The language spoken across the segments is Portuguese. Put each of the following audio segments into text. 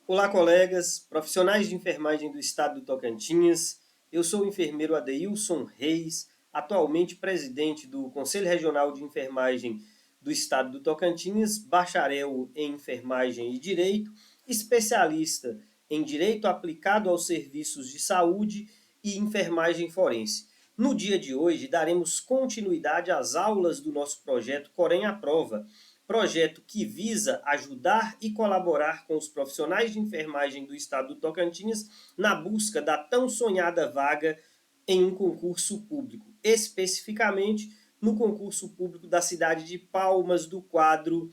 Olá, colegas, profissionais de enfermagem do estado do Tocantins. Eu sou o enfermeiro Adeilson Reis, atualmente presidente do Conselho Regional de Enfermagem do estado do Tocantins, bacharel em enfermagem e direito, especialista em direito aplicado aos serviços de saúde e enfermagem forense. No dia de hoje, daremos continuidade às aulas do nosso projeto Corém à Prova, projeto que visa ajudar e colaborar com os profissionais de enfermagem do estado do Tocantins na busca da tão sonhada vaga em um concurso público, especificamente no concurso público da cidade de Palmas do Quadro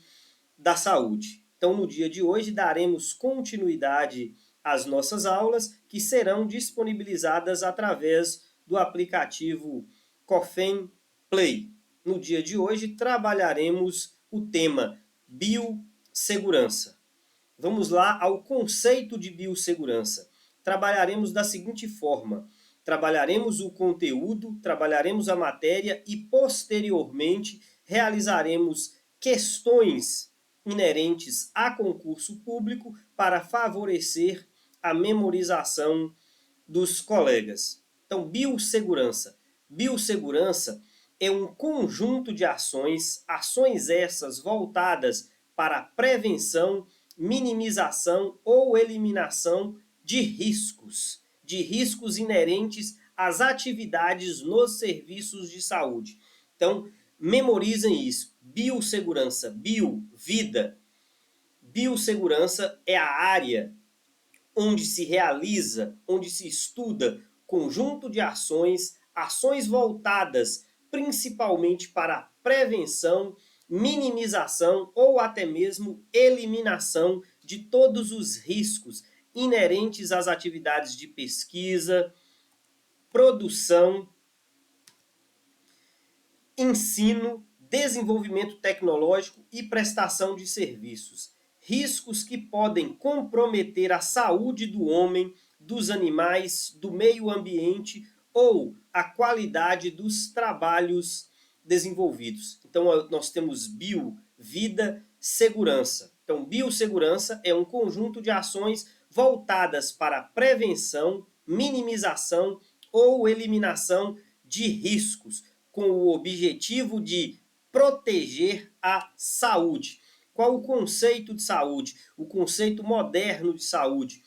da Saúde. Então, no dia de hoje, daremos continuidade às nossas aulas, que serão disponibilizadas através do aplicativo Cofem Play. No dia de hoje, trabalharemos o tema biossegurança. Vamos lá ao conceito de biossegurança. Trabalharemos da seguinte forma: trabalharemos o conteúdo, trabalharemos a matéria e, posteriormente, realizaremos questões inerentes a concurso público para favorecer a memorização dos colegas. Então, biossegurança. Biossegurança é um conjunto de ações essas voltadas para a prevenção, minimização ou eliminação de riscos inerentes às atividades nos serviços de saúde. Então, memorizem isso. Biossegurança, vida. Biossegurança é a área onde se realiza, onde se estuda conjunto de ações voltadas principalmente para a prevenção, minimização ou até mesmo eliminação de todos os riscos inerentes às atividades de pesquisa, produção, ensino, desenvolvimento tecnológico e prestação de serviços. Riscos que podem comprometer a saúde do homem, dos animais, do meio ambiente ou a qualidade dos trabalhos desenvolvidos. Então, nós temos vida, segurança. Então, biossegurança é um conjunto de ações voltadas para a prevenção, minimização ou eliminação de riscos, com o objetivo de proteger a saúde. Qual o conceito de saúde? O conceito moderno de saúde.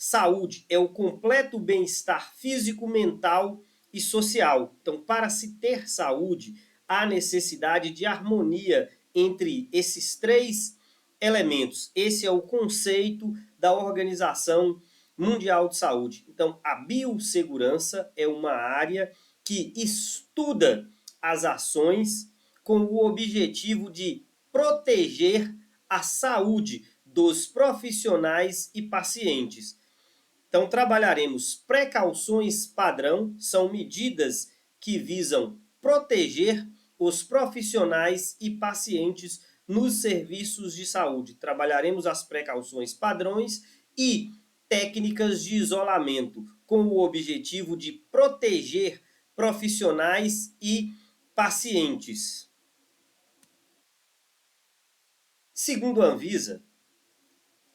Saúde é o completo bem-estar físico, mental e social. Então, para se ter saúde, há necessidade de harmonia entre esses três elementos. Esse é o conceito da Organização Mundial de Saúde. Então, a biossegurança é uma área que estuda as ações com o objetivo de proteger a saúde dos profissionais e pacientes. Então, trabalharemos precauções padrão, são medidas que visam proteger os profissionais e pacientes nos serviços de saúde. Trabalharemos as precauções padrões e técnicas de isolamento, com o objetivo de proteger profissionais e pacientes. Segundo a Anvisa,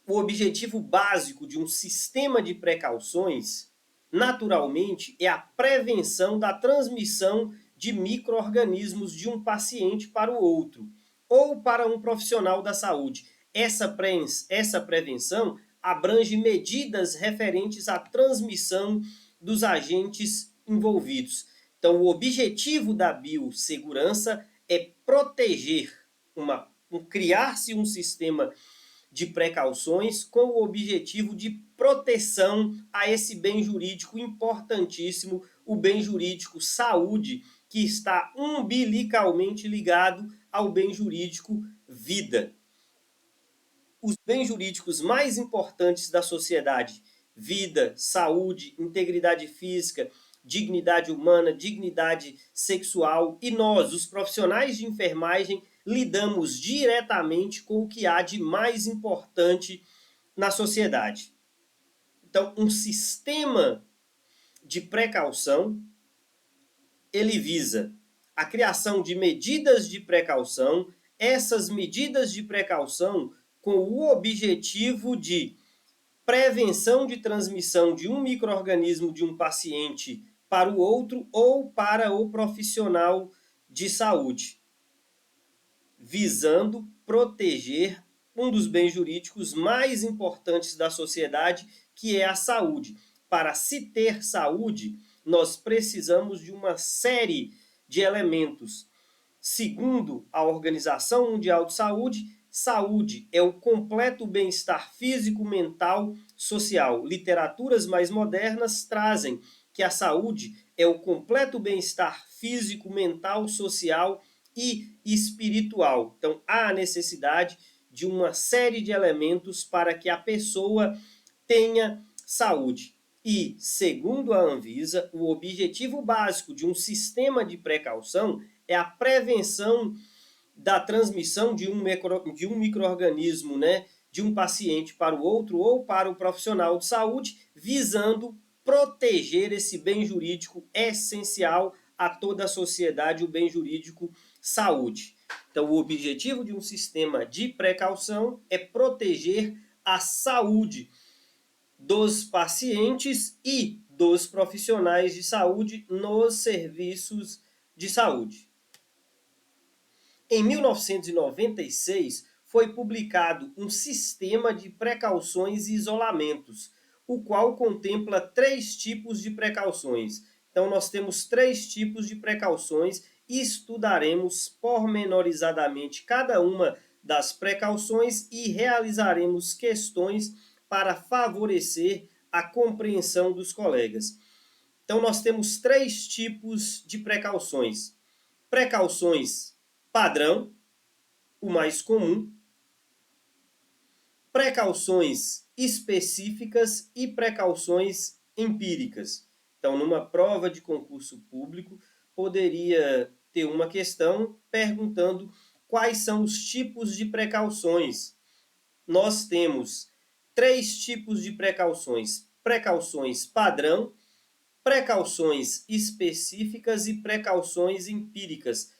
o objetivo básico de um sistema de precauções, naturalmente, é a prevenção da transmissão de micro-organismos de um paciente para o outro, ou para um profissional da saúde. Essa prevenção abrange medidas referentes à transmissão dos agentes envolvidos. Então, o objetivo da biossegurança é proteger, criar-se um sistema de precauções com o objetivo de proteção a esse bem jurídico importantíssimo, o bem jurídico saúde, que está umbilicalmente ligado ao bem jurídico vida. Os bens jurídicos mais importantes da sociedade: vida, saúde, integridade física, dignidade humana, dignidade sexual, e nós, os profissionais de enfermagem, lidamos diretamente com o que há de mais importante na sociedade. Então, um sistema de precaução, ele visa a criação de medidas de precaução, essas medidas de precaução com o objetivo de prevenção de transmissão de um micro-organismo de um paciente para o outro ou para o profissional de saúde, visando proteger um dos bens jurídicos mais importantes da sociedade, que é a saúde. Para se ter saúde, nós precisamos de uma série de elementos. Segundo a Organização Mundial de Saúde, saúde é o completo bem-estar físico, mental, social. Literaturas mais modernas trazem que a saúde é o completo bem-estar físico, mental, social e espiritual. Então, há a necessidade de uma série de elementos para que a pessoa tenha saúde. E, segundo a Anvisa, o objetivo básico de um sistema de precaução é a prevenção da transmissão de um micro-organismo, né, de um paciente para o outro ou para o profissional de saúde, visando proteger esse bem jurídico essencial a toda a sociedade, o bem jurídico saúde. Então, o objetivo de um sistema de precaução é proteger a saúde dos pacientes e dos profissionais de saúde nos serviços de saúde. Em 1996, foi publicado um sistema de precauções e isolamentos, o qual contempla 3 tipos de precauções. Então, nós temos 3 tipos de precauções e estudaremos pormenorizadamente cada uma das precauções e realizaremos questões para favorecer a compreensão dos colegas. Então, nós temos 3 tipos de precauções. Precauções padrão, o mais comum, precauções específicas e precauções empíricas. Então, numa prova de concurso público, poderia ter uma questão perguntando quais são os tipos de precauções. Nós temos 3 tipos de precauções: precauções padrão, precauções específicas e precauções empíricas.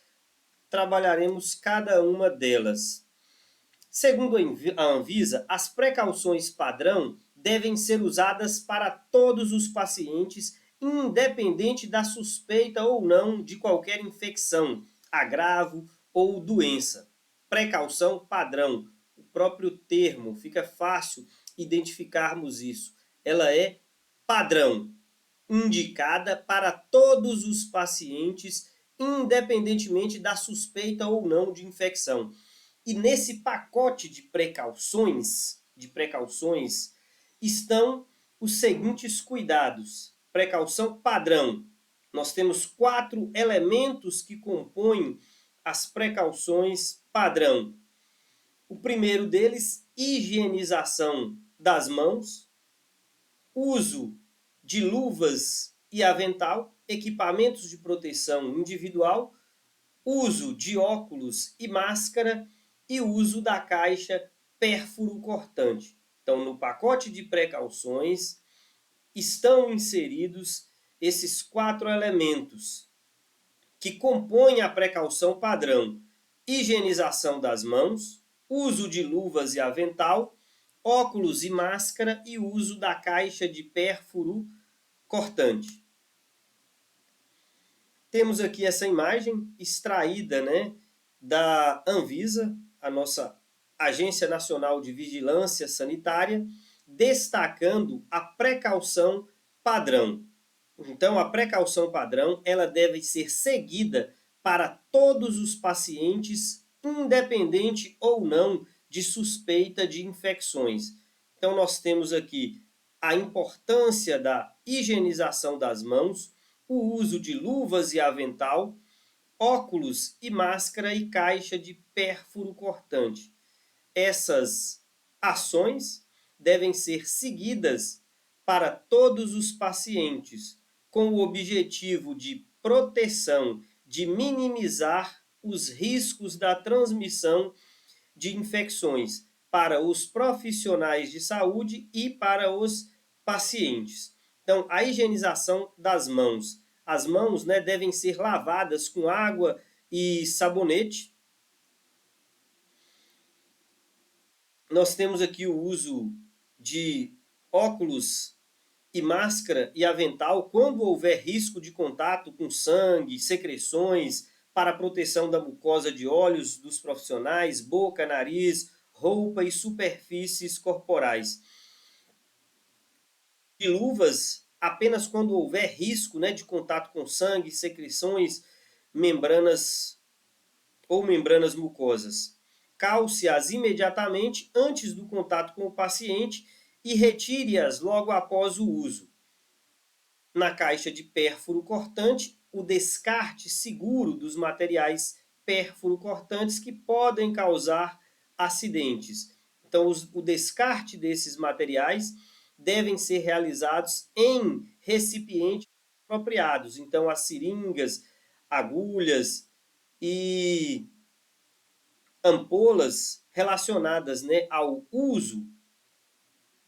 Trabalharemos cada uma delas. Segundo a Anvisa, as precauções padrão devem ser usadas para todos os pacientes, independente da suspeita ou não de qualquer infecção, agravo ou doença. Precaução padrão. O próprio termo, fica fácil identificarmos isso. Ela é padrão, indicada para todos os pacientes, independentemente da suspeita ou não de infecção. E nesse pacote de precauções, estão os seguintes cuidados. Precaução padrão. Nós temos 4 elementos que compõem as precauções padrão. O primeiro deles, higienização das mãos, uso de luvas e avental, equipamentos de proteção individual, uso de óculos e máscara e uso da caixa pérfuro cortante. Então, no pacote de precauções estão inseridos esses 4 elementos que compõem a precaução padrão: higienização das mãos, uso de luvas e avental, óculos e máscara e uso da caixa de pérfuro cortante. Temos aqui essa imagem extraída, né, da Anvisa, a nossa Agência Nacional de Vigilância Sanitária, destacando a precaução padrão. Então, a precaução padrão, ela deve ser seguida para todos os pacientes, independente ou não de suspeita de infecções. Então, nós temos aqui a importância da higienização das mãos, o uso de luvas e avental, óculos e máscara e caixa de pérfuro cortante. Essas ações devem ser seguidas para todos os pacientes, com o objetivo de proteção, de minimizar os riscos da transmissão de infecções para os profissionais de saúde e para os pacientes. Então, a higienização das mãos. As mãos, né, devem ser lavadas com água e sabonete. Nós temos aqui o uso de óculos e máscara e avental quando houver risco de contato com sangue, secreções, para a proteção da mucosa de olhos dos profissionais, boca, nariz, roupa e superfícies corporais. De luvas apenas quando houver risco, né, de contato com sangue, secreções, membranas ou membranas mucosas. Calce-as imediatamente antes do contato com o paciente e retire-as logo após o uso. Na caixa de pérfuro cortante, o descarte seguro dos materiais pérfuro cortantes que podem causar acidentes. Então, o descarte desses materiais devem ser realizados em recipientes apropriados. Então, as seringas, agulhas e ampolas relacionadas, né, ao uso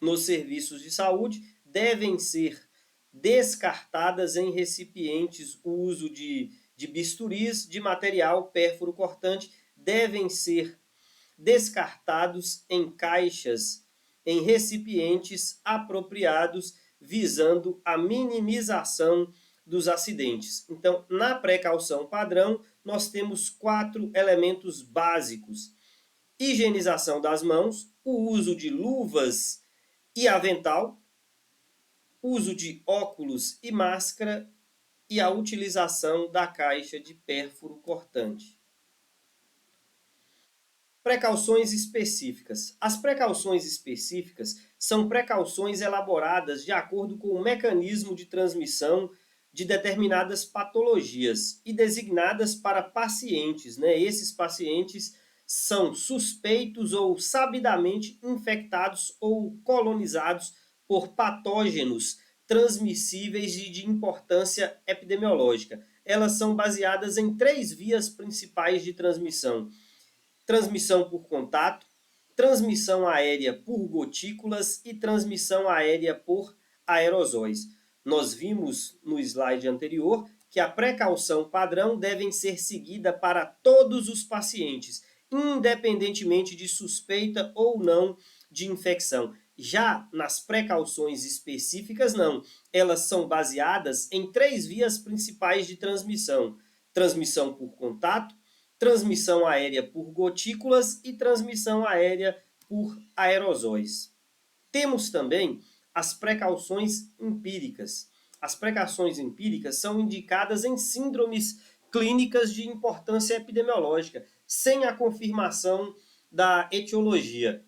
nos serviços de saúde devem ser descartadas em recipientes. O uso de bisturis, de material pérfuro cortante, devem ser descartados em caixas, em recipientes apropriados, visando a minimização dos acidentes. Então, na precaução padrão, nós temos 4 elementos básicos: higienização das mãos, o uso de luvas e avental, uso de óculos e máscara e a utilização da caixa de pérfuro cortante. Precauções específicas. As precauções específicas são precauções elaboradas de acordo com o mecanismo de transmissão de determinadas patologias e designadas para pacientes, né? Esses pacientes são suspeitos ou sabidamente infectados ou colonizados por patógenos transmissíveis e de importância epidemiológica. Elas são baseadas em 3 vias principais de transmissão: transmissão por contato, transmissão aérea por gotículas e transmissão aérea por aerosóis. Nós vimos no slide anterior que a precaução padrão deve ser seguida para todos os pacientes, independentemente de suspeita ou não de infecção. Já nas precauções específicas, não. Elas são baseadas em 3 vias principais de transmissão: transmissão por contato, transmissão aérea por gotículas e transmissão aérea por aerosóis. Temos também as precauções empíricas. As precauções empíricas são indicadas em síndromes clínicas de importância epidemiológica, sem a confirmação da etiologia.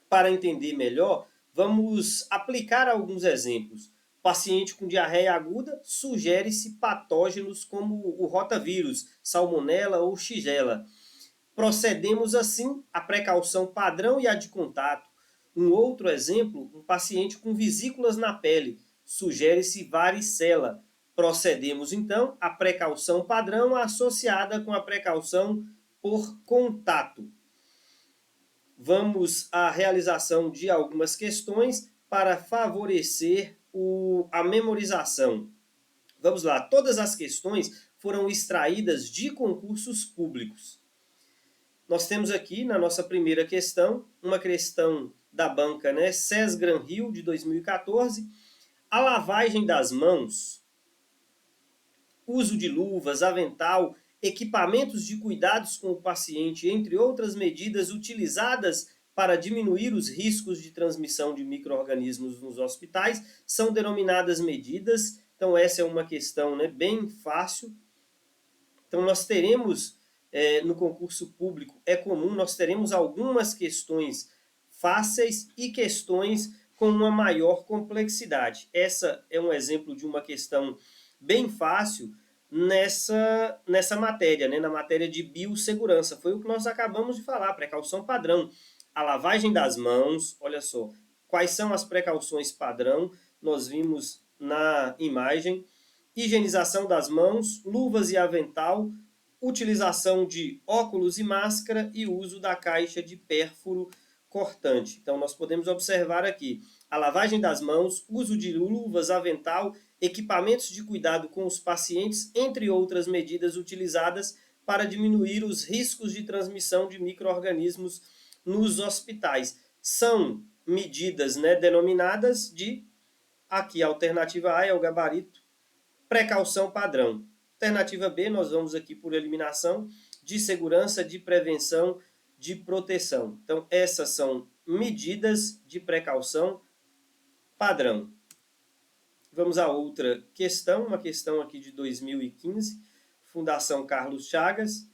Para entender melhor, vamos aplicar alguns exemplos. Paciente com diarreia aguda, sugere-se patógenos como o rotavírus, salmonela ou shigella. Procedemos assim à precaução padrão e a de contato. Um outro exemplo, um paciente com vesículas na pele, sugere-se varicela. Procedemos então à precaução padrão associada com a precaução por contato. Vamos à realização de algumas questões para favorecer a memorização. Vamos lá, todas as questões foram extraídas de concursos públicos. Nós temos aqui na nossa primeira questão, uma questão da banca, né, SES Gran Rio de 2014, a lavagem das mãos, uso de luvas, avental, equipamentos de cuidados com o paciente, entre outras medidas utilizadas para diminuir os riscos de transmissão de micro-organismos nos hospitais, são denominadas medidas. Então, essa é uma questão, né, bem fácil. Então, nós teremos, no concurso público, é comum, nós teremos algumas questões fáceis e questões com uma maior complexidade. Essa é um exemplo de uma questão bem fácil nessa matéria, né? Na matéria de biossegurança. Foi o que nós acabamos de falar, precaução padrão. A lavagem das mãos, olha só, quais são as precauções padrão, nós vimos na imagem: higienização das mãos, luvas e avental, utilização de óculos e máscara e uso da caixa de pérfuro cortante. Então, nós podemos observar aqui a lavagem das mãos, uso de luvas, avental, equipamentos de cuidado com os pacientes, entre outras medidas utilizadas para diminuir os riscos de transmissão de micro-organismos nos hospitais. São medidas, né, denominadas de, aqui a alternativa A é o gabarito, precaução padrão. Alternativa B, nós vamos aqui por eliminação, de segurança, de prevenção, de proteção. Então, essas são medidas de precaução padrão. Vamos a outra questão, uma questão aqui de 2015, Fundação Carlos Chagas.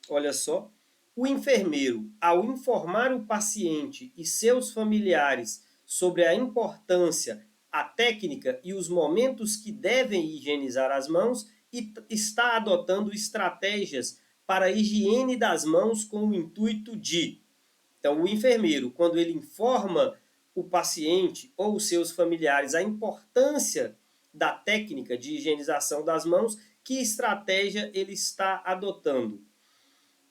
Olha só, o enfermeiro, ao informar o paciente e seus familiares sobre a importância, a técnica e os momentos que devem higienizar as mãos, está adotando estratégias para a higiene das mãos com o intuito de... Então, o enfermeiro, quando ele informa o paciente ou os seus familiares a importância da técnica de higienização das mãos, que estratégia ele está adotando?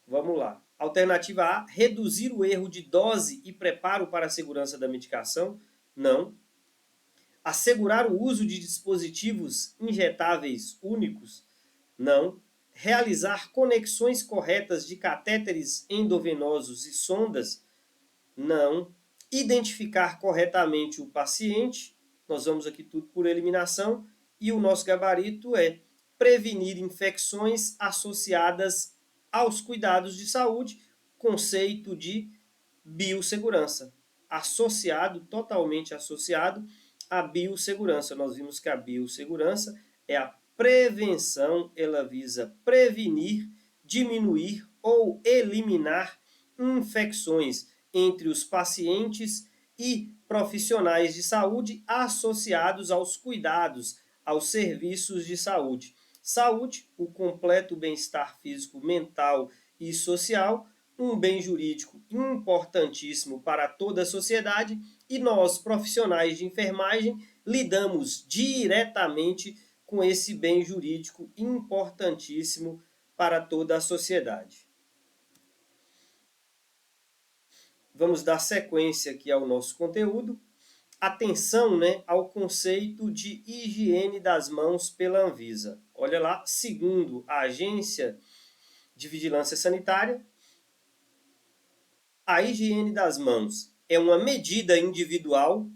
Vamos lá. Alternativa A, reduzir o erro de dose e preparo para a segurança da medicação? Não. Assegurar o uso de dispositivos injetáveis únicos? Não. Realizar conexões corretas de catéteres endovenosos e sondas? Não. Identificar corretamente o paciente? Nós vamos aqui tudo por eliminação. E o nosso gabarito é prevenir infecções associadas aos cuidados de saúde, conceito de biossegurança, associado, totalmente associado à biossegurança. Nós vimos que a biossegurança é a prevenção, ela visa prevenir, diminuir ou eliminar infecções entre os pacientes e profissionais de saúde associados aos cuidados, aos serviços de saúde. Saúde, o completo bem-estar físico, mental e social, um bem jurídico importantíssimo para toda a sociedade, e nós, profissionais de enfermagem, lidamos diretamente com esse bem jurídico importantíssimo para toda a sociedade. Vamos dar sequência aqui ao nosso conteúdo. Atenção, né, ao conceito de higiene das mãos pela Anvisa. Olha lá, segundo a Agência de Vigilância Sanitária, a higiene das mãos é uma medida individual,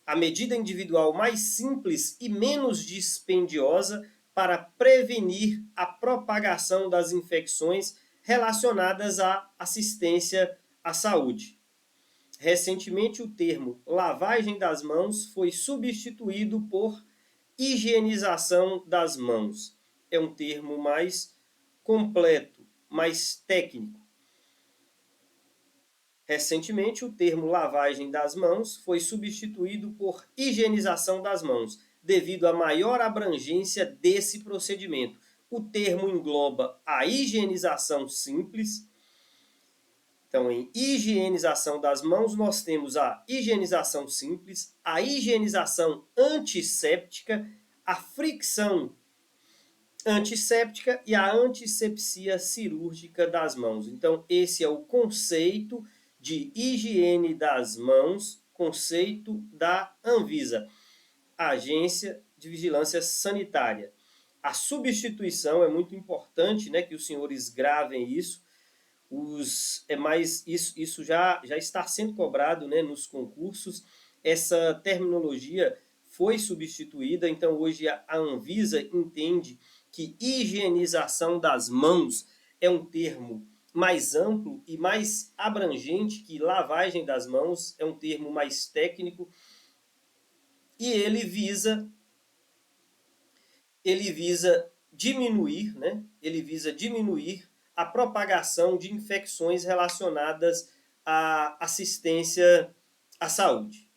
a medida individual mais simples e menos dispendiosa para prevenir a propagação das infecções relacionadas à assistência à saúde. Recentemente, o termo lavagem das mãos foi substituído por higienização das mãos. É um termo mais completo, mais técnico. Recentemente, o termo lavagem das mãos foi substituído por higienização das mãos, devido à maior abrangência desse procedimento. O termo engloba a higienização simples. Então, em higienização das mãos, nós temos a higienização simples, a higienização antisséptica, a fricção antisséptica e a antisepsia cirúrgica das mãos. Então, esse é o conceito de higiene das mãos, conceito da Anvisa, Agência de Vigilância Sanitária. A substituição é muito importante, né, que os senhores gravem isso. Isso já está sendo cobrado, né, nos concursos. Essa terminologia foi substituída, então hoje a Anvisa entende que higienização das mãos é um termo mais amplo e mais abrangente, que lavagem das mãos é um termo mais técnico, e ele visa diminuir, né? Ele visa diminuir a propagação de infecções relacionadas à assistência à saúde.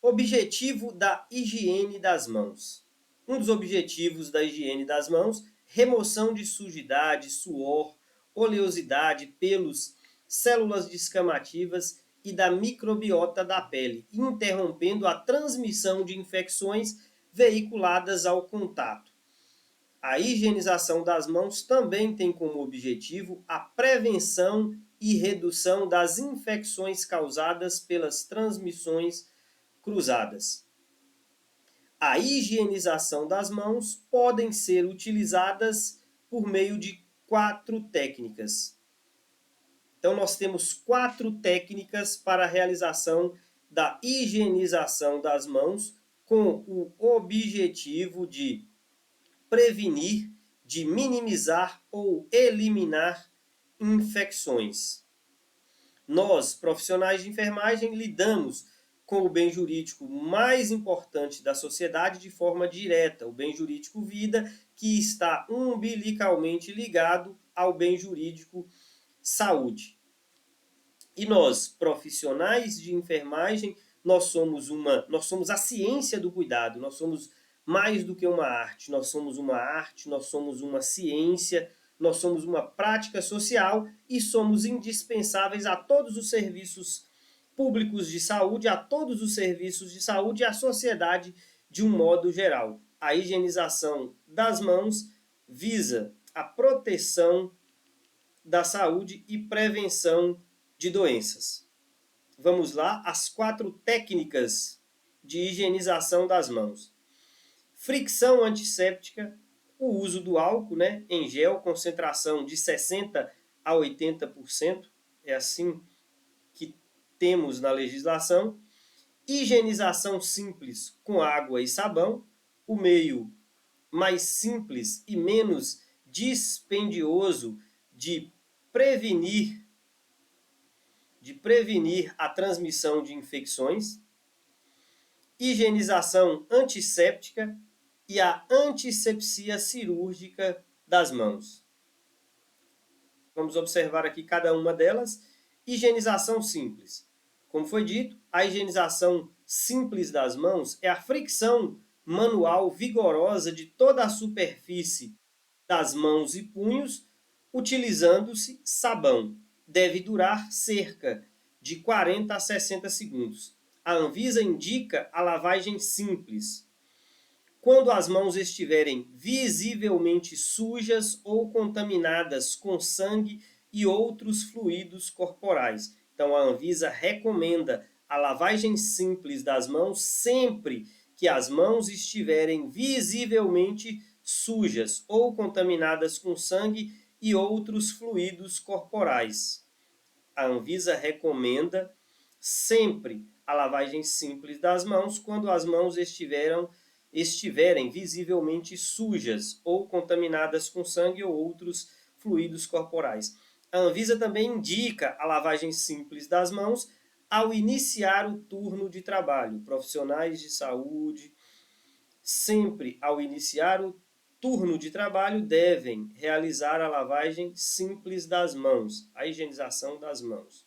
Objetivo da higiene das mãos. Um dos objetivos da higiene das mãos, remoção de sujidade, suor, oleosidade, pelos, células descamativas e da microbiota da pele, interrompendo a transmissão de infecções veiculadas ao contato. A higienização das mãos também tem como objetivo a prevenção e redução das infecções causadas pelas transmissões cruzadas. A higienização das mãos podem ser utilizadas por meio de 4 técnicas. Então, nós temos 4 técnicas para a realização da higienização das mãos com o objetivo de prevenir, de minimizar ou eliminar infecções. Nós, profissionais de enfermagem, lidamos com o bem jurídico mais importante da sociedade de forma direta, o bem jurídico vida, que está umbilicalmente ligado ao bem jurídico saúde. E nós, profissionais de enfermagem, nós somos a ciência do cuidado, nós somos mais do que uma arte, nós somos uma ciência, nós somos uma prática social e somos indispensáveis a todos os serviços públicos de saúde, a todos os serviços de saúde e à sociedade de um modo geral. A higienização das mãos visa a proteção da saúde e prevenção de doenças. Vamos lá, as 4 técnicas de higienização das mãos. Fricção antisséptica, o uso do álcool, em gel, concentração de 60% a 80%, é assim que temos na legislação. Higienização simples com água e sabão, o meio mais simples e menos dispendioso de prevenir a transmissão de infecções, higienização antisséptica e a antisepsia cirúrgica das mãos. Vamos observar aqui cada uma delas. Higienização simples. Como foi dito, a higienização simples das mãos é a fricção manual vigorosa de toda a superfície das mãos e punhos, utilizando-se sabão. Deve durar cerca de 40 a 60 segundos. A Anvisa indica a lavagem simples quando as mãos estiverem visivelmente sujas ou contaminadas com sangue e outros fluidos corporais. Então, a Anvisa recomenda a lavagem simples das mãos sempre que as mãos estiverem visivelmente sujas ou contaminadas com sangue e outros fluidos corporais. A Anvisa recomenda sempre a lavagem simples das mãos quando as mãos estiverem visivelmente sujas ou contaminadas com sangue ou outros fluidos corporais. A Anvisa também indica a lavagem simples das mãos ao iniciar o turno de trabalho. Profissionais de saúde, sempre ao iniciar o turno de trabalho, devem realizar a lavagem simples das mãos, a higienização das mãos.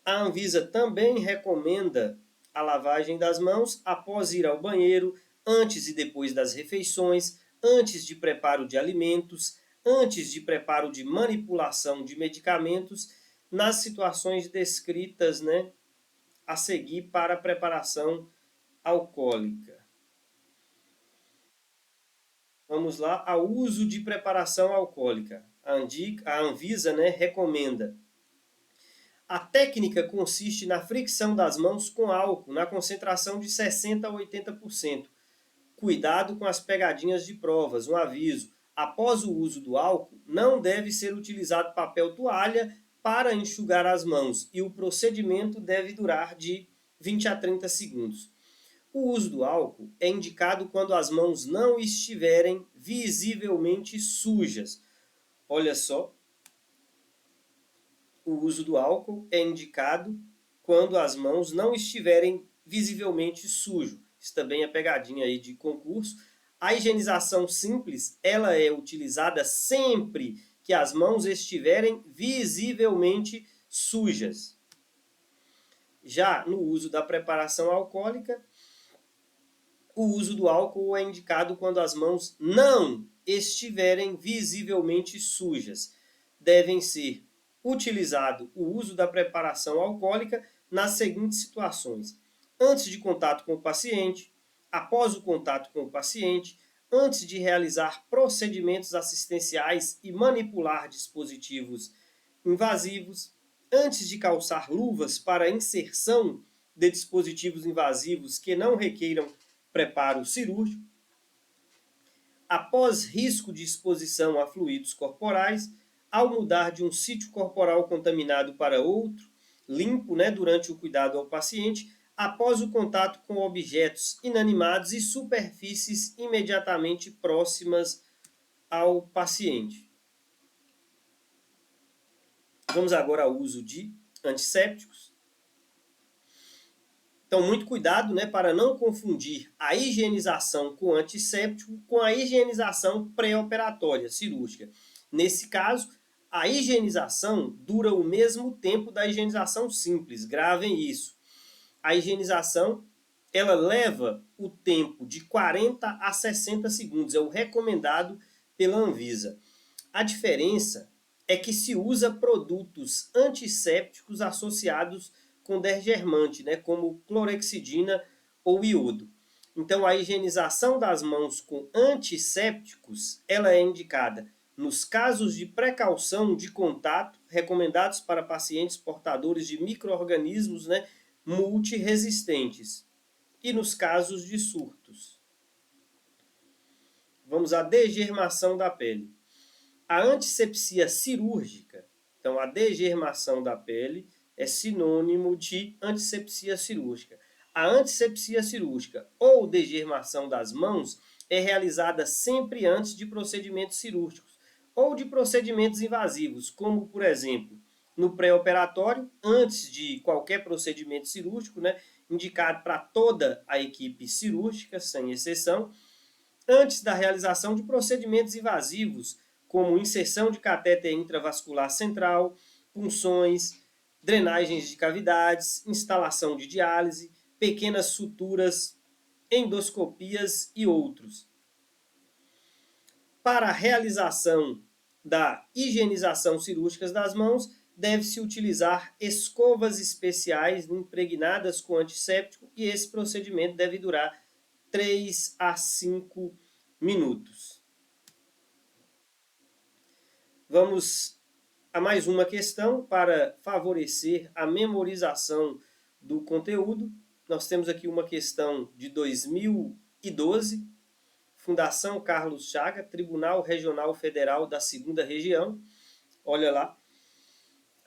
A Anvisa também recomenda a lavagem das mãos após ir ao banheiro, antes e depois das refeições, antes de preparo de alimentos, antes de preparo de manipulação de medicamentos, nas situações descritas, a seguir para a preparação alcoólica. Vamos lá, ao uso de preparação alcoólica. A Anvisa recomenda. A técnica consiste na fricção das mãos com álcool, na concentração de 60% a 80%. Cuidado com as pegadinhas de provas, um aviso. Após o uso do álcool, não deve ser utilizado papel toalha para enxugar as mãos e o procedimento deve durar de 20 a 30 segundos. O uso do álcool é indicado quando as mãos não estiverem visivelmente sujas. Olha só, o uso do álcool é indicado quando as mãos não estiverem visivelmente sujas. Isso também é pegadinha aí de concurso. A higienização simples, ela é utilizada sempre que as mãos estiverem visivelmente sujas. Já no uso da preparação alcoólica, o uso do álcool é indicado quando as mãos não estiverem visivelmente sujas. Devem ser utilizado o uso da preparação alcoólica nas seguintes situações: antes de contato com o paciente, após o contato com o paciente, antes de realizar procedimentos assistenciais e manipular dispositivos invasivos, antes de calçar luvas para inserção de dispositivos invasivos que não requeiram preparo cirúrgico, após risco de exposição a fluidos corporais, ao mudar de um sítio corporal contaminado para outro, limpo, né, durante o cuidado ao paciente, após o contato com objetos inanimados e superfícies imediatamente próximas ao paciente. Vamos agora ao uso de antissépticos. Então, muito cuidado, né, para não confundir a higienização com antisséptico com a higienização pré-operatória cirúrgica. Nesse caso, a higienização dura o mesmo tempo da higienização simples, gravem isso. A higienização, ela leva o tempo de 40 a 60 segundos, é o recomendado pela Anvisa. A diferença é que se usa produtos antissépticos associados com detergente, né, como clorexidina ou iodo. Então, a higienização das mãos com antissépticos, ela é indicada nos casos de precaução de contato, recomendados para pacientes portadores de micro-organismos, né, multiresistentes, e nos casos de surtos. Vamos à degermação da pele. A antisepsia cirúrgica, então a degermação da pele é sinônimo de antisepsia cirúrgica. A antisepsia cirúrgica ou degermação das mãos é realizada sempre antes de procedimentos cirúrgicos ou de procedimentos invasivos, como, por exemplo, no pré-operatório, antes de qualquer procedimento cirúrgico, né, indicado para toda a equipe cirúrgica, sem exceção, antes da realização de procedimentos invasivos, como inserção de catéter intravascular central, punções, drenagens de cavidades, instalação de diálise, pequenas suturas, endoscopias e outros. Para a realização da higienização cirúrgica das mãos, deve-se utilizar escovas especiais impregnadas com antisséptico e esse procedimento deve durar 3 a 5 minutos. Vamos a mais uma questão para favorecer a memorização do conteúdo. Nós temos aqui uma questão de 2012, Fundação Carlos Chaga, Tribunal Regional Federal da 2ª Região. Olha lá.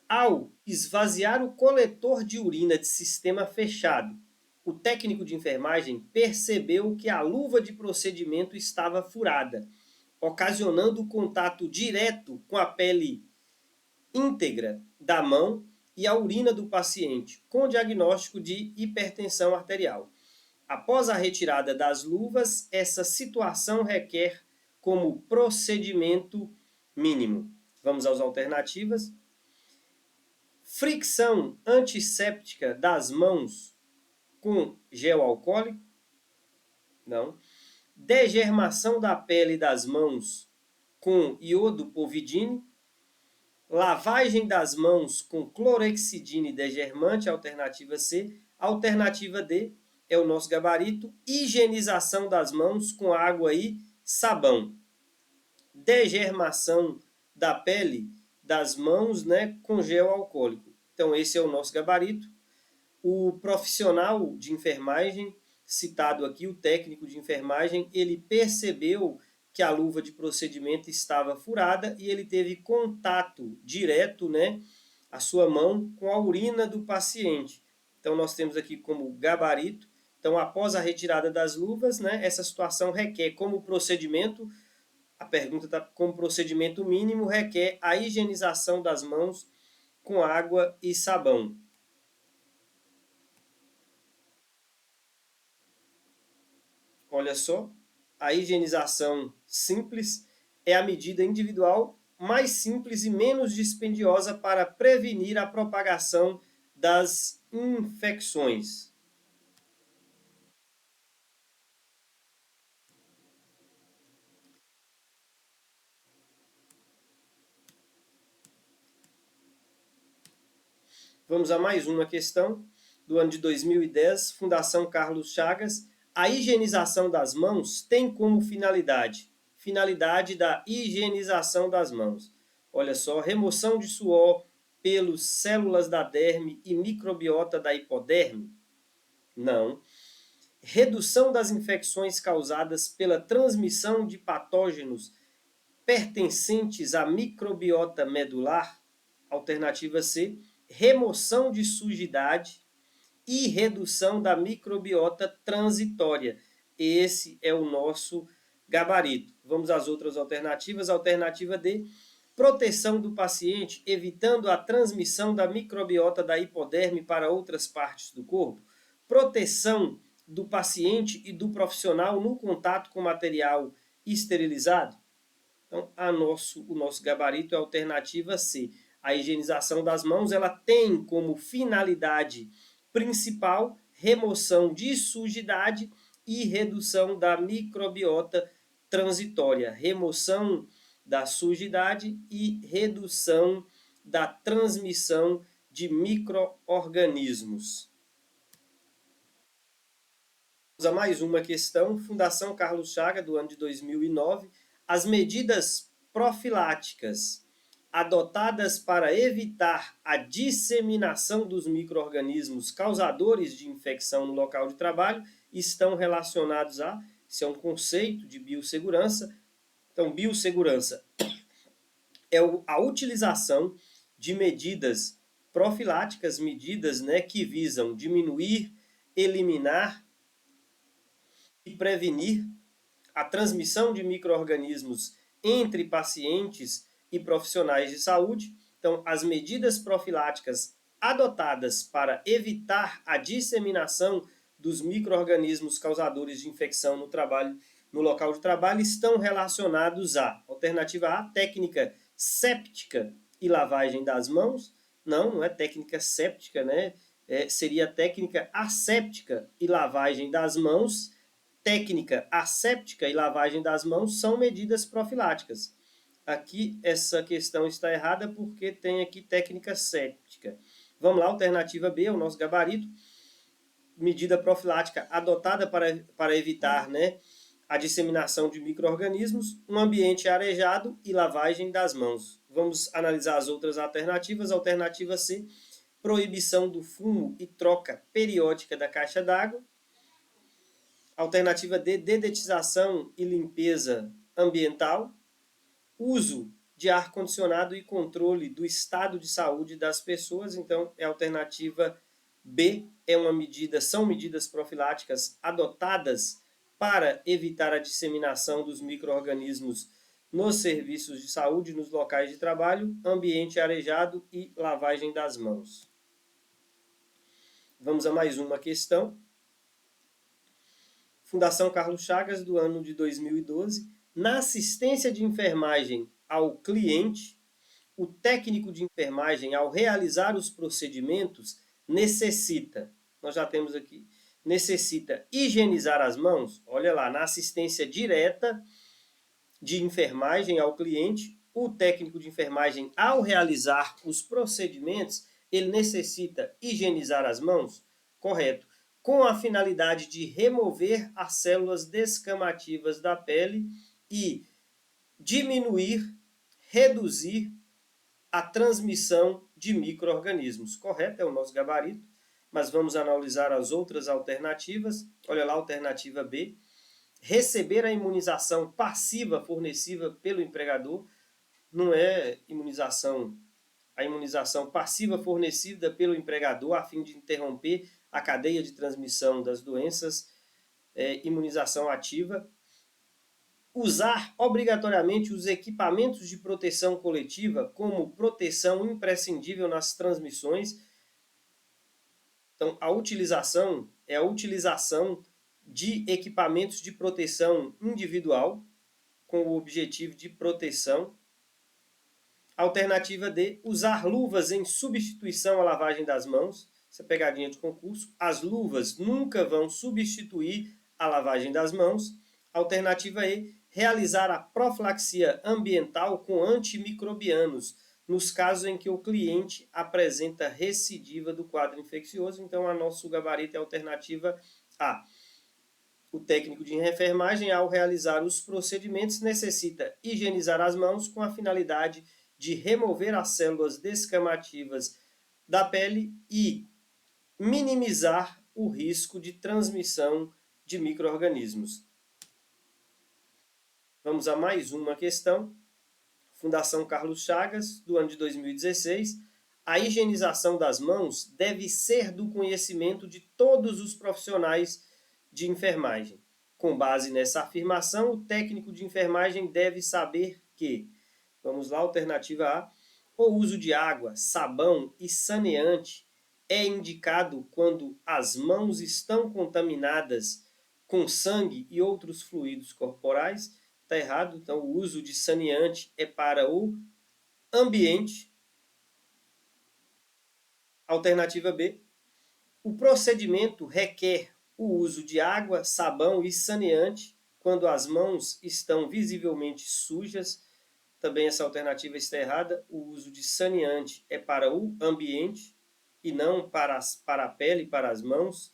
Ao esvaziar o coletor de urina de sistema fechado, o técnico de enfermagem percebeu que a luva de procedimento estava furada, ocasionando contato direto com a pele íntegra da mão e a urina do paciente, com diagnóstico de hipertensão arterial. Após a retirada das luvas, essa situação requer como procedimento mínimo. Vamos às alternativas. Fricção antisséptica das mãos com gel alcoólico? Não. Degermação da pele das mãos com iodo povidine? Lavagem das mãos com clorexidina e degermante, alternativa C. Alternativa D é o nosso gabarito, higienização das mãos com água e sabão. Degermação da pele das mãos, né, com gel alcoólico. Então, esse é o nosso gabarito. O profissional de enfermagem, citado aqui, o técnico de enfermagem, ele percebeu que a luva de procedimento estava furada e ele teve contato direto, né, a sua mão com a urina do paciente. Então, nós temos aqui como gabarito. Então, após a retirada das luvas, né, essa situação requer como procedimento, a pergunta está como procedimento mínimo, requer a higienização das mãos com água e sabão. Olha só, a higienização simples é a medida individual mais simples e menos dispendiosa para prevenir a propagação das infecções. Vamos a mais uma questão do ano de 2010, Fundação Carlos Chagas. A higienização das mãos tem como finalidade da higienização das mãos. Olha só, remoção de suor, pelos, células da derme e microbiota da hipoderme? Não. Redução das infecções causadas pela transmissão de patógenos pertencentes à microbiota medular. Alternativa C, remoção de sujidade e redução da microbiota transitória. Esse é o nosso gabarito. Vamos às outras alternativas. Alternativa D, proteção do paciente, evitando a transmissão da microbiota da hipoderme para outras partes do corpo. Proteção do paciente e do profissional no contato com material esterilizado. Então, o nosso gabarito é a alternativa C. A higienização das mãos, ela tem como finalidade principal remoção de sujidade e redução da microbiota transitória. Remoção da sujidade e redução da transmissão de micro-organismos. Vamos a mais uma questão. Fundação Carlos Chagas, do ano de 2009. As medidas profiláticas adotadas para evitar a disseminação dos micro-organismos causadores de infecção no local de trabalho estão relacionados a... Isso é um conceito de biossegurança. Então, biossegurança é a utilização de medidas profiláticas, medidas, né, que visam diminuir, eliminar e prevenir a transmissão de micro-organismos entre pacientes e profissionais de saúde. Então, as medidas profiláticas adotadas para evitar a disseminação dos micro-organismos causadores de infecção no trabalho, no local de trabalho, estão relacionados a, alternativa A, técnica séptica e lavagem das mãos. Não é técnica séptica, né? Seria técnica asséptica e lavagem das mãos. Técnica asséptica e lavagem das mãos são medidas profiláticas. Aqui essa questão está errada porque tem aqui técnica séptica. Vamos lá, alternativa B, é o nosso gabarito. Medida profilática adotada para evitar, né, a disseminação de micro-organismos, um ambiente arejado e lavagem das mãos. Vamos analisar as outras alternativas. Alternativa C, proibição do fumo e troca periódica da caixa d'água. Alternativa D, dedetização e limpeza ambiental. Uso de ar-condicionado e controle do estado de saúde das pessoas. Então, é a alternativa B, são medidas profiláticas adotadas para evitar a disseminação dos micro-organismos nos serviços de saúde, nos locais de trabalho, ambiente arejado e lavagem das mãos. Vamos a mais uma questão. Fundação Carlos Chagas, do ano de 2012. Na assistência de enfermagem ao cliente, o técnico de enfermagem, ao realizar os procedimentos, necessita higienizar as mãos. Olha lá, na assistência direta de enfermagem ao cliente, o técnico de enfermagem, ao realizar os procedimentos, ele necessita higienizar as mãos? Correto. Com a finalidade de remover as células descamativas da pele e diminuir, reduzir a transmissão de micro-organismos. Correto, é o nosso gabarito, mas vamos analisar as outras alternativas. Olha lá, alternativa B. Receber a imunização passiva fornecida pelo empregador. Não é a imunização passiva fornecida pelo empregador a fim de interromper a cadeia de transmissão das doenças, imunização ativa. Usar obrigatoriamente os equipamentos de proteção coletiva como proteção imprescindível nas transmissões. Então, a utilização é a utilização de equipamentos de proteção individual com o objetivo de proteção. Alternativa D, usar luvas em substituição à lavagem das mãos. Essa pegadinha de concurso. As luvas nunca vão substituir a lavagem das mãos. Alternativa E, realizar a profilaxia ambiental com antimicrobianos, nos casos em que o cliente apresenta recidiva do quadro infeccioso. Então, a nosso gabarito é a alternativa A. O técnico de enfermagem, ao realizar os procedimentos, necessita higienizar as mãos com a finalidade de remover as células descamativas da pele e minimizar o risco de transmissão de micro-organismos. Vamos a mais uma questão. Fundação Carlos Chagas, do ano de 2016, a higienização das mãos deve ser do conhecimento de todos os profissionais de enfermagem. Com base nessa afirmação, o técnico de enfermagem deve saber que, vamos lá, alternativa A, o uso de água, sabão e saneante é indicado quando as mãos estão contaminadas com sangue e outros fluidos corporais. Está errado, então o uso de saneante é para o ambiente. Alternativa B, o procedimento requer o uso de água, sabão e saneante quando as mãos estão visivelmente sujas. Também essa alternativa está errada. O uso de saneante é para o ambiente e não para a pele, para as mãos.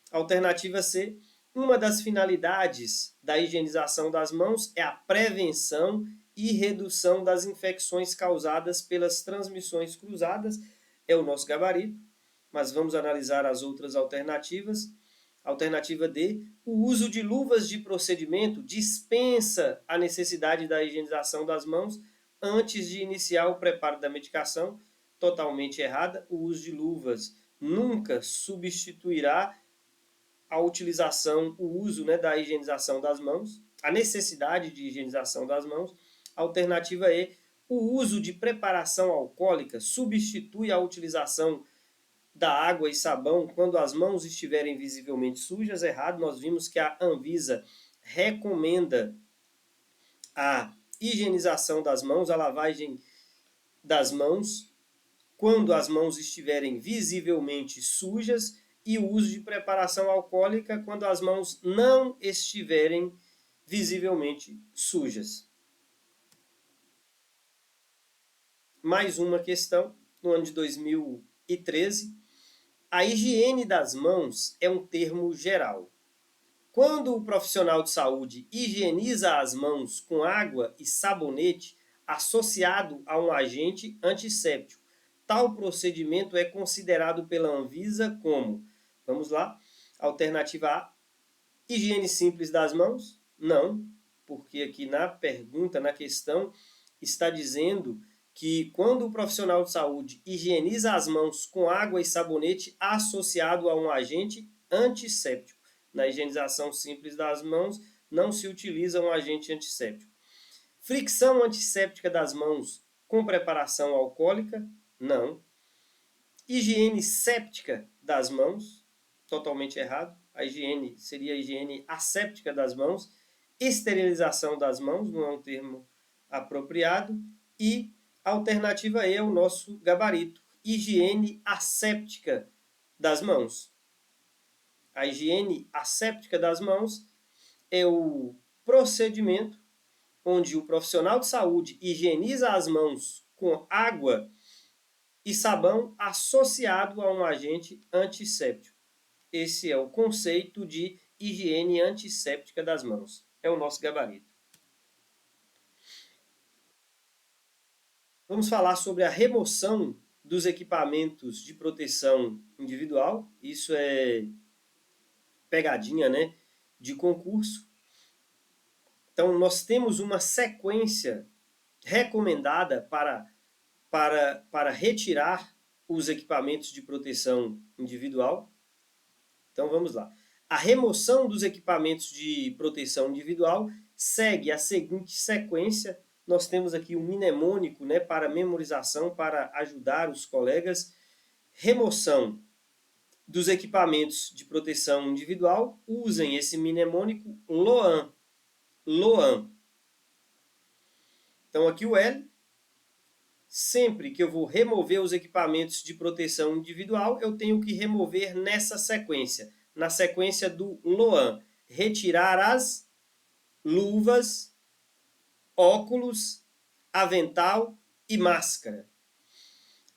Alternativa C, uma das finalidades da higienização das mãos é a prevenção e redução das infecções causadas pelas transmissões cruzadas. É o nosso gabarito, mas vamos analisar as outras alternativas. Alternativa D, o uso de luvas de procedimento dispensa a necessidade da higienização das mãos antes de iniciar o preparo da medicação. Totalmente errada. O uso de luvas nunca substituirá a utilização, o uso, né, da higienização das mãos, a necessidade de higienização das mãos. Alternativa E, o uso de preparação alcoólica substitui a utilização da água e sabão quando as mãos estiverem visivelmente sujas. Errado, nós vimos que a Anvisa recomenda a higienização das mãos, a lavagem das mãos, quando as mãos estiverem visivelmente sujas, e o uso de preparação alcoólica quando as mãos não estiverem visivelmente sujas. Mais uma questão, no ano de 2013. A higiene das mãos é um termo geral. Quando o profissional de saúde higieniza as mãos com água e sabonete associado a um agente antisséptico, tal procedimento é considerado pela Anvisa como, vamos lá, alternativa A, higiene simples das mãos? Não, porque aqui na pergunta, na questão, está dizendo que quando o profissional de saúde higieniza as mãos com água e sabonete associado a um agente antisséptico. Na higienização simples das mãos, não se utiliza um agente antisséptico. Fricção antisséptica das mãos com preparação alcoólica? Não. Higiene séptica das mãos? Totalmente errado. A higiene seria a higiene asséptica das mãos. Esterilização das mãos, não é um termo apropriado. E a alternativa E é o nosso gabarito. Higiene asséptica das mãos. A higiene asséptica das mãos é o procedimento onde o profissional de saúde higieniza as mãos com água e sabão associado a um agente antisséptico. Esse é o conceito de higiene antisséptica das mãos. É o nosso gabarito. Vamos falar sobre a remoção dos equipamentos de proteção individual. Isso é pegadinha, né, de concurso. Então, nós temos uma sequência recomendada para retirar os equipamentos de proteção individual. Então, vamos lá. A remoção dos equipamentos de proteção individual segue a seguinte sequência. Nós temos aqui um mnemônico, né, para memorização, para ajudar os colegas. Remoção dos equipamentos de proteção individual. Usem esse mnemônico LOAN. LOAN. Então, aqui o L. Sempre que eu vou remover os equipamentos de proteção individual, eu tenho que remover nessa sequência. Na sequência do LOAN. Retirar as luvas, óculos, avental e máscara.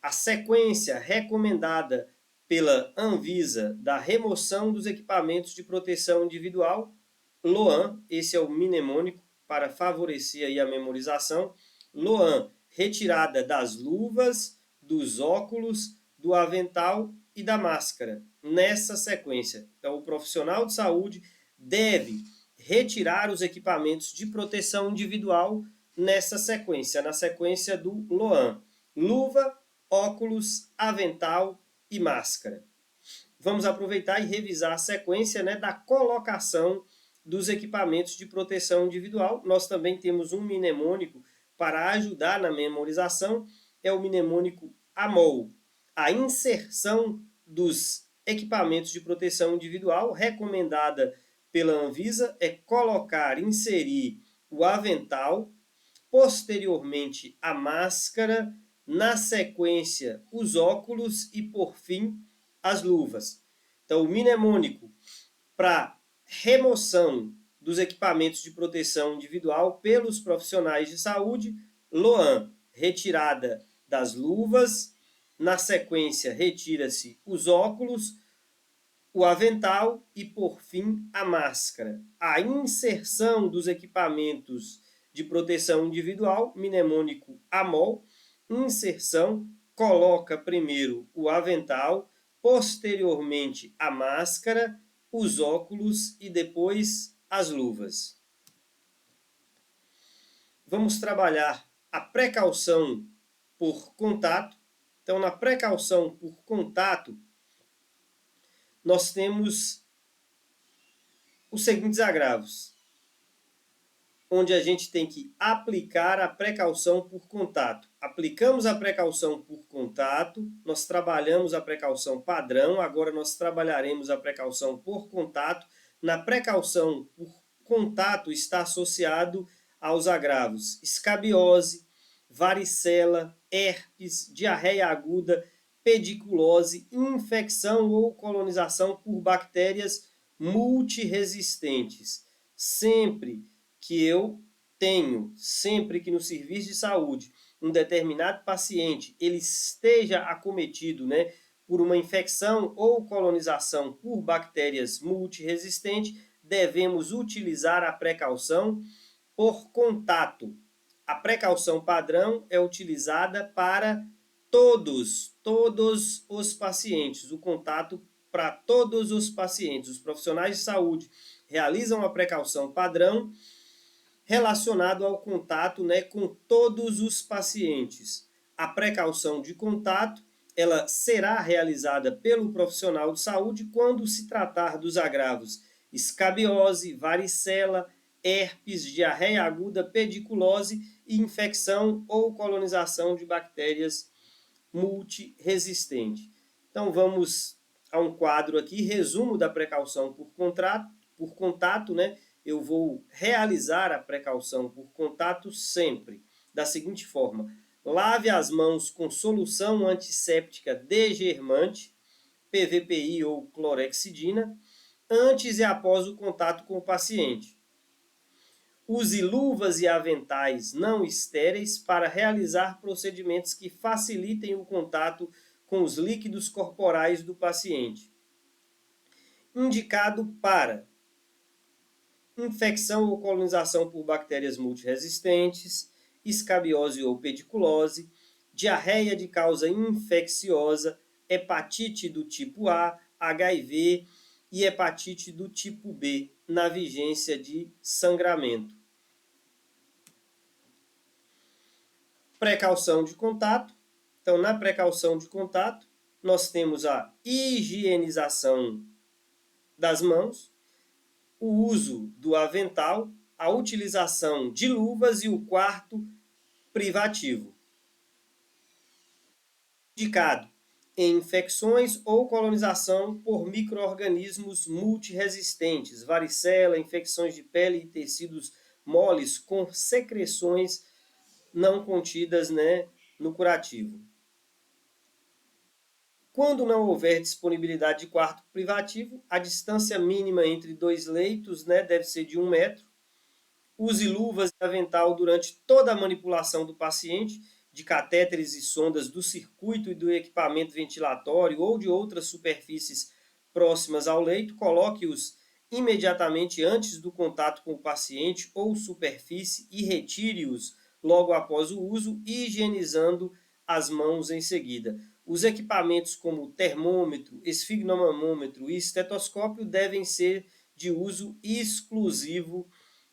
A sequência recomendada pela Anvisa da remoção dos equipamentos de proteção individual, LOAN, esse é o mnemônico para favorecer aí a memorização. LOAN, retirada das luvas, dos óculos, do avental e da máscara. Nessa sequência, então o profissional de saúde deve retirar os equipamentos de proteção individual nessa sequência, na sequência do LOAN. Luva, óculos, avental e máscara. Vamos aproveitar e revisar a sequência, né, da colocação dos equipamentos de proteção individual. Nós também temos um mnemônico para ajudar na memorização, é o mnemônico AMOL. A inserção dos equipamentos de proteção individual recomendada pela Anvisa é colocar, inserir o avental, posteriormente a máscara, na sequência os óculos e, por fim, as luvas. Então, o mnemônico para remoção dos equipamentos de proteção individual pelos profissionais de saúde, LOAN, retirada das luvas, na sequência retira-se os óculos, o avental e, por fim, a máscara. A inserção dos equipamentos de proteção individual, mnemônico AMOL, inserção, coloca primeiro o avental, posteriormente a máscara, os óculos e depois as luvas. Vamos trabalhar a precaução por contato. Então, na precaução por contato, nós temos os seguintes agravos, onde a gente tem que aplicar a precaução por contato. Aplicamos a precaução por contato, nós trabalhamos a precaução padrão, agora nós trabalharemos a precaução por contato. Na precaução por contato está associado aos agravos escabiose, varicela, herpes, diarreia aguda, pediculose, infecção ou colonização por bactérias multiresistentes. Sempre que no serviço de saúde, um determinado paciente ele esteja acometido, né, por uma infecção ou colonização por bactérias multiresistentes, devemos utilizar a precaução por contato. A precaução padrão é utilizada para todos os pacientes, o contato para todos os pacientes. Os profissionais de saúde realizam a precaução padrão relacionado ao contato, né, com todos os pacientes. A precaução de contato ela será realizada pelo profissional de saúde quando se tratar dos agravos escabiose, varicela, herpes, diarreia aguda, pediculose e infecção ou colonização de bactérias multiresistentes. Então vamos a um quadro aqui, resumo da precaução por contato, né? Eu vou realizar a precaução por contato sempre da seguinte forma: lave as mãos com solução antisséptica degermante, PVPI ou clorexidina, antes e após o contato com o paciente. Use luvas e aventais não estéreis para realizar procedimentos que facilitem o contato com os líquidos corporais do paciente. Indicado para infecção ou colonização por bactérias multiresistentes, escabiose ou pediculose, diarreia de causa infecciosa, hepatite do tipo A, HIV e hepatite do tipo B, na vigência de sangramento. Precaução de contato. Então, na precaução de contato, nós temos a higienização das mãos, o uso do avental, a utilização de luvas e o quarto privativo. Indicado em infecções ou colonização por micro-organismos multiresistentes, varicela, infecções de pele e tecidos moles com secreções não contidas, né, no curativo. Quando não houver disponibilidade de quarto privativo, a distância mínima entre dois leitos, né, deve ser de 1 metro. Use luvas e avental durante toda a manipulação do paciente, de catéteres e sondas do circuito e do equipamento ventilatório ou de outras superfícies próximas ao leito. Coloque-os imediatamente antes do contato com o paciente ou superfície e retire-os logo após o uso, higienizando as mãos em seguida. Os equipamentos como termômetro, esfigmomômetro e estetoscópio devem ser de uso exclusivo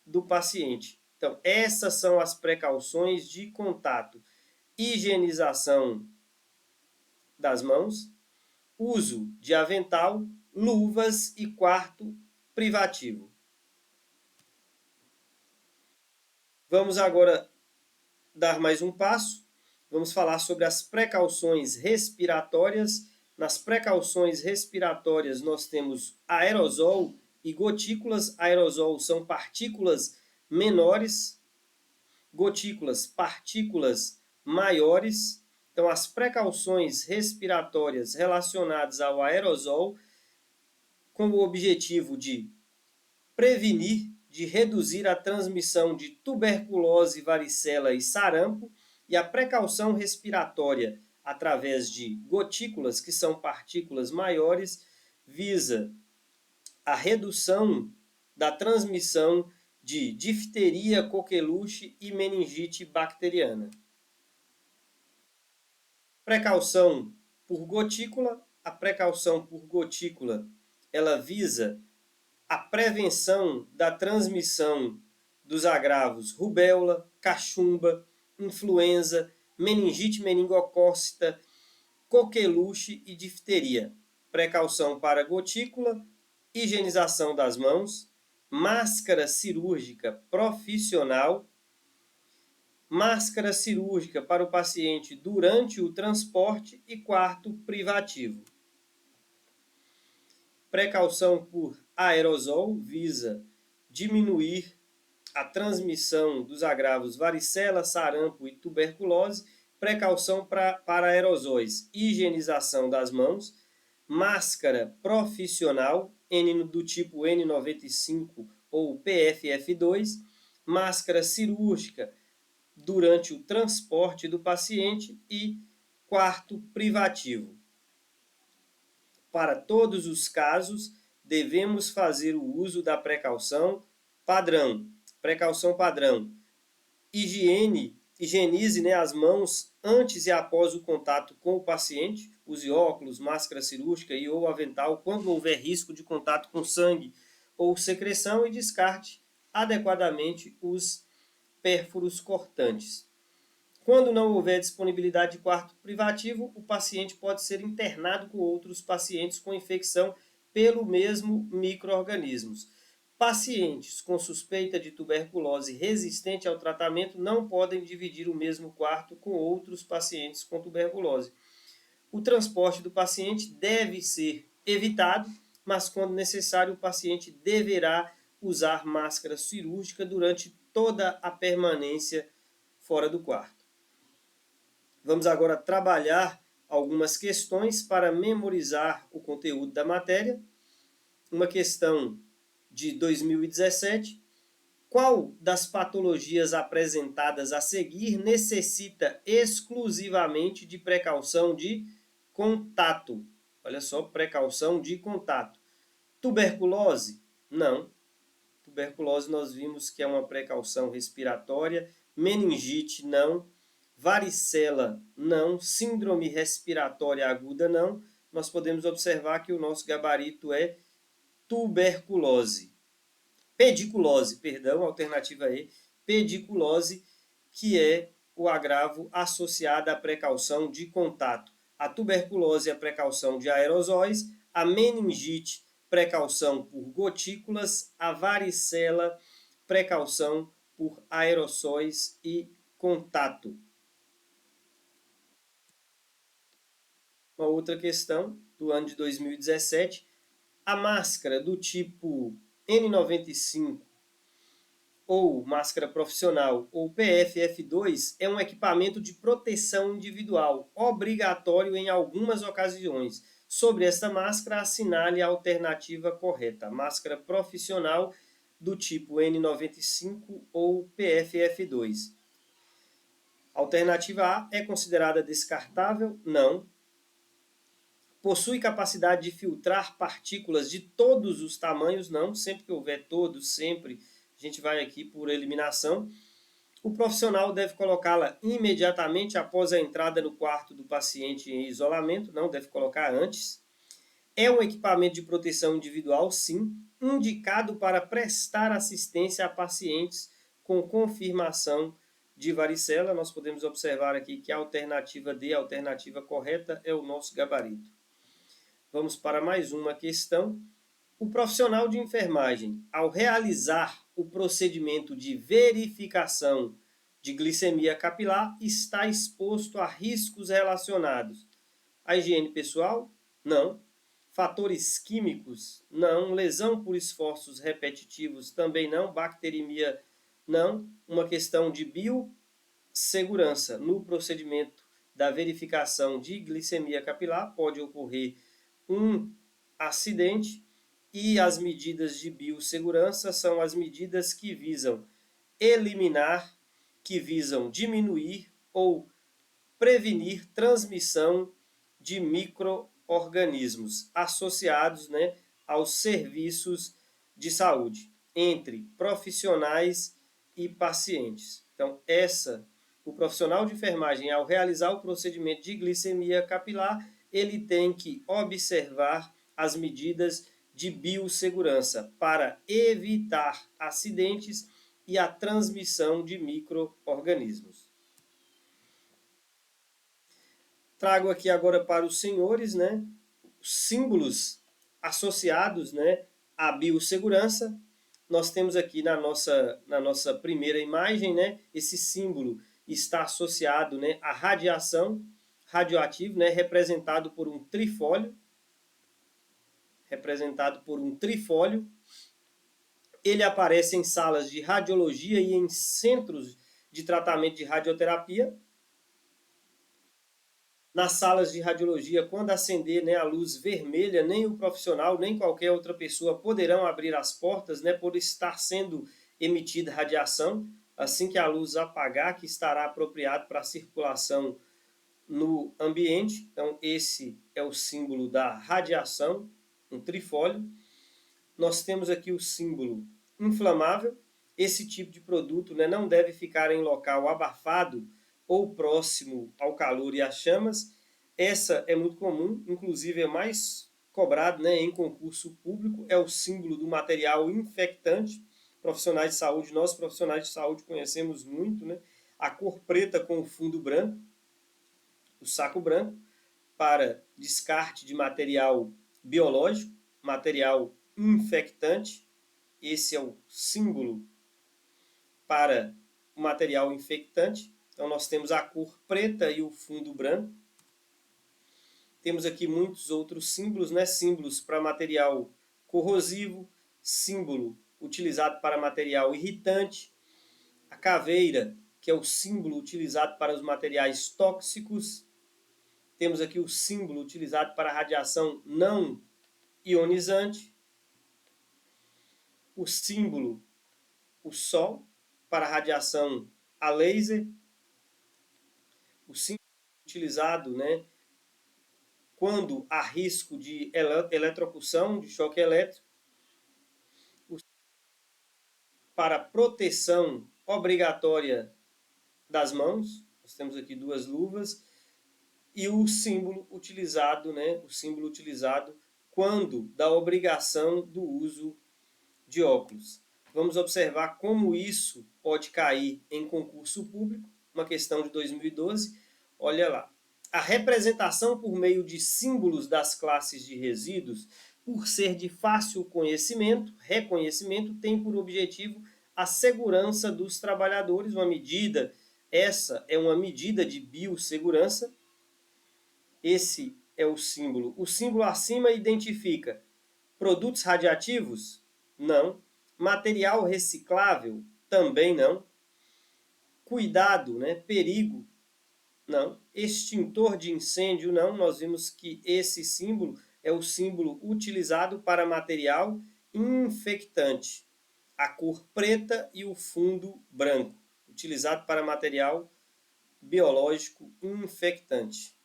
do paciente. Então, essas são as precauções de contato. Higienização das mãos, uso de avental, luvas e quarto privativo. Vamos agora dar mais um passo. Vamos falar sobre as precauções respiratórias. Nas precauções respiratórias, nós temos aerosol e gotículas. Aerosol são partículas menores, gotículas, partículas maiores. Então, as precauções respiratórias relacionadas ao aerosol, com o objetivo de prevenir, de reduzir a transmissão de tuberculose, varicela e sarampo, e a precaução respiratória através de gotículas, que são partículas maiores, visa a redução da transmissão de difteria, coqueluche e meningite bacteriana. Precaução por gotícula. A precaução por gotícula, ela visa a prevenção da transmissão dos agravos rubéola, cachumba, influenza, meningite meningocócita, coqueluche e difteria. Precaução para gotícula, higienização das mãos, máscara cirúrgica profissional, máscara cirúrgica para o paciente durante o transporte e quarto privativo. Precaução por aerosol visa diminuir a transmissão dos agravos varicela, sarampo e tuberculose. Precaução para aerosóis, higienização das mãos, máscara profissional do tipo N95 ou PFF2, máscara cirúrgica durante o transporte do paciente e quarto privativo. Para todos os casos, devemos fazer o uso da precaução padrão. Precaução padrão. Higienize as mãos antes e após o contato com o paciente. Use óculos, máscara cirúrgica e ou avental quando houver risco de contato com sangue ou secreção e descarte adequadamente os pérfuros cortantes. Quando não houver disponibilidade de quarto privativo, o paciente pode ser internado com outros pacientes com infecção pelo mesmo micro-organismos. Pacientes com suspeita de tuberculose resistente ao tratamento não podem dividir o mesmo quarto com outros pacientes com tuberculose. O transporte do paciente deve ser evitado, mas quando necessário, o paciente deverá usar máscara cirúrgica durante toda a permanência fora do quarto. Vamos agora trabalhar algumas questões para memorizar o conteúdo da matéria. Uma questão de 2017. Qual das patologias apresentadas a seguir necessita exclusivamente de precaução de contato? Olha só, precaução de contato. Tuberculose? Não. Tuberculose nós vimos que é uma precaução respiratória. Meningite? Não. Varicela? Não. Síndrome respiratória aguda? Não. Nós podemos observar que o nosso gabarito é tuberculose. Pediculose, perdão, alternativa E, pediculose, que é o agravo associado à precaução de contato. A tuberculose é a precaução de aerosóis, a meningite, precaução por gotículas, a varicela, precaução por aerossóis e contato. Uma outra questão do ano de 2017, a máscara do tipo N95 ou máscara profissional ou PFF2 é um equipamento de proteção individual, obrigatório em algumas ocasiões. Sobre esta máscara, assinale a alternativa correta. Máscara profissional do tipo N95 ou PFF2. Alternativa A é considerada descartável? Não. Possui capacidade de filtrar partículas de todos os tamanhos? Não. Sempre que houver todos, sempre a gente vai aqui por eliminação. O profissional deve colocá-la imediatamente após a entrada no quarto do paciente em isolamento? Não, deve colocar antes. É um equipamento de proteção individual? Sim. Indicado para prestar assistência a pacientes com confirmação de varicela. Nós podemos observar aqui que a alternativa D, a alternativa correta, é o nosso gabarito. Vamos para mais uma questão. O profissional de enfermagem, ao realizar o procedimento de verificação de glicemia capilar, está exposto a riscos relacionados à higiene pessoal? Não. Fatores químicos? Não. Lesão por esforços repetitivos? Também não. Bacteremia? Não. Uma questão de biossegurança. No procedimento da verificação de glicemia capilar, pode ocorrer um acidente, e as medidas de biossegurança são as medidas que visam eliminar, que visam diminuir ou prevenir transmissão de micro-organismos associados, né, aos serviços de saúde entre profissionais e pacientes. Então, o profissional de enfermagem, ao realizar o procedimento de glicemia capilar, ele tem que observar as medidas de biossegurança para evitar acidentes e a transmissão de micro-organismos. Trago aqui agora para os senhores, né, símbolos associados, né, à biossegurança. Nós temos aqui na nossa primeira imagem, né, esse símbolo está associado, né, à radiação radioativa, né, representado por um trifólio. Ele aparece em salas de radiologia e em centros de tratamento de radioterapia. Nas salas de radiologia, quando acender, né, a luz vermelha, nem o profissional, nem qualquer outra pessoa poderão abrir as portas, né, por estar sendo emitida radiação. Assim que a luz apagar, que estará apropriado para a circulação no ambiente. Então, esse é o símbolo da radiação, um trifólio. Nós temos aqui o símbolo inflamável. Esse tipo de produto, né, não deve ficar em local abafado ou próximo ao calor e às chamas. Essa é muito comum, inclusive é mais cobrado, né, em concurso público. É o símbolo do material infectante. Profissionais de saúde, nós profissionais de saúde conhecemos muito, né? A cor preta com o fundo branco, o saco branco, para descarte de material biológico, material infectante. Esse é o símbolo para o material infectante. Então, nós temos a cor preta e o fundo branco. Temos aqui muitos outros símbolos, né? Símbolos para material corrosivo, símbolo utilizado para material irritante, a caveira, que é o símbolo utilizado para os materiais tóxicos. Temos aqui o símbolo utilizado para radiação não ionizante, o símbolo, o Sol, para radiação a laser, o símbolo utilizado, né, quando há risco de eletrocução, de choque elétrico, para proteção obrigatória das mãos. Nós temos aqui duas luvas, e o símbolo utilizado, né, o símbolo utilizado quando da obrigação do uso de óculos. Vamos observar como isso pode cair em concurso público, uma questão de 2012. Olha lá. A representação por meio de símbolos das classes de resíduos, por ser de fácil conhecimento, reconhecimento, tem por objetivo a segurança dos trabalhadores. Essa é uma medida de biossegurança. Esse é o símbolo. O símbolo acima identifica produtos radiativos? Não. Material reciclável? Também não. Cuidado, né? Perigo? Não. Extintor de incêndio? Não. Nós vimos que esse símbolo é o símbolo utilizado para material infectante. A cor preta e o fundo branco, utilizado para material biológico infectante.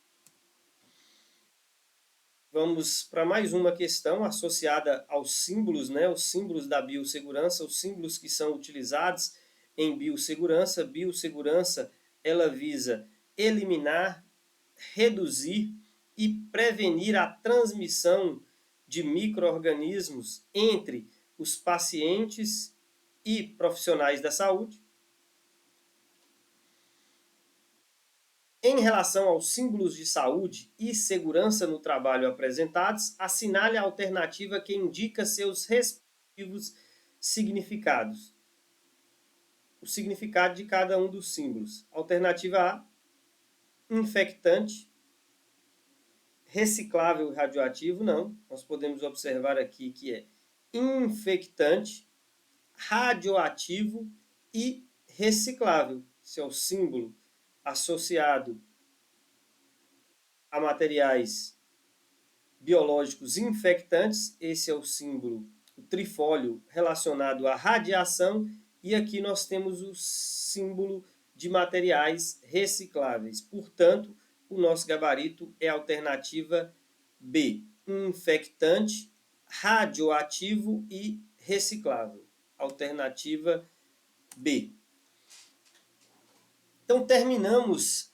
Vamos para mais uma questão associada aos símbolos, né? Os símbolos da biossegurança, os símbolos que são utilizados em biossegurança. Biossegurança, ela visa eliminar, reduzir e prevenir a transmissão de micro-organismos entre os pacientes e profissionais da saúde. Em relação aos símbolos de saúde e segurança no trabalho apresentados, assinale a alternativa que indica seus respectivos significados. O significado de cada um dos símbolos. Alternativa A, infectante, reciclável e radioativo, não. Nós podemos observar aqui que é infectante, radioativo e reciclável. Esse é o símbolo associado a materiais biológicos infectantes. Esse é o símbolo, o trifólio relacionado à radiação. E aqui nós temos o símbolo de materiais recicláveis. Portanto, o nosso gabarito é a alternativa B, infectante, radioativo e reciclável. Alternativa B. Então, terminamos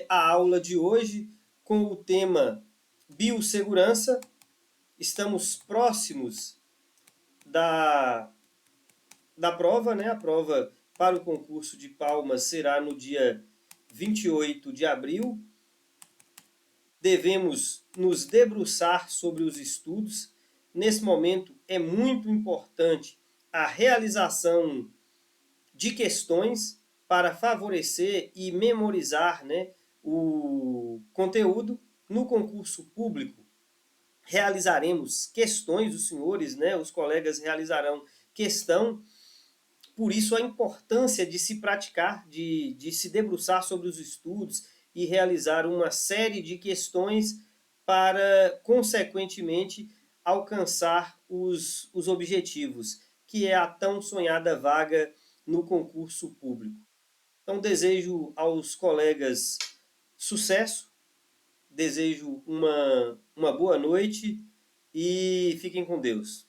a aula de hoje com o tema biossegurança. Estamos próximos da prova, né? A prova para o concurso de Palmas será no dia 28 de abril. Devemos nos debruçar sobre os estudos. Nesse momento é muito importante a realização de questões para favorecer e memorizar, né, o conteúdo. No concurso público realizaremos questões, os senhores, né, os colegas realizarão questão. Por isso a importância de se praticar, de se debruçar sobre os estudos e realizar uma série de questões para, consequentemente, alcançar os objetivos, que é a tão sonhada vaga no concurso público. Então, desejo aos colegas sucesso, desejo uma boa noite e fiquem com Deus.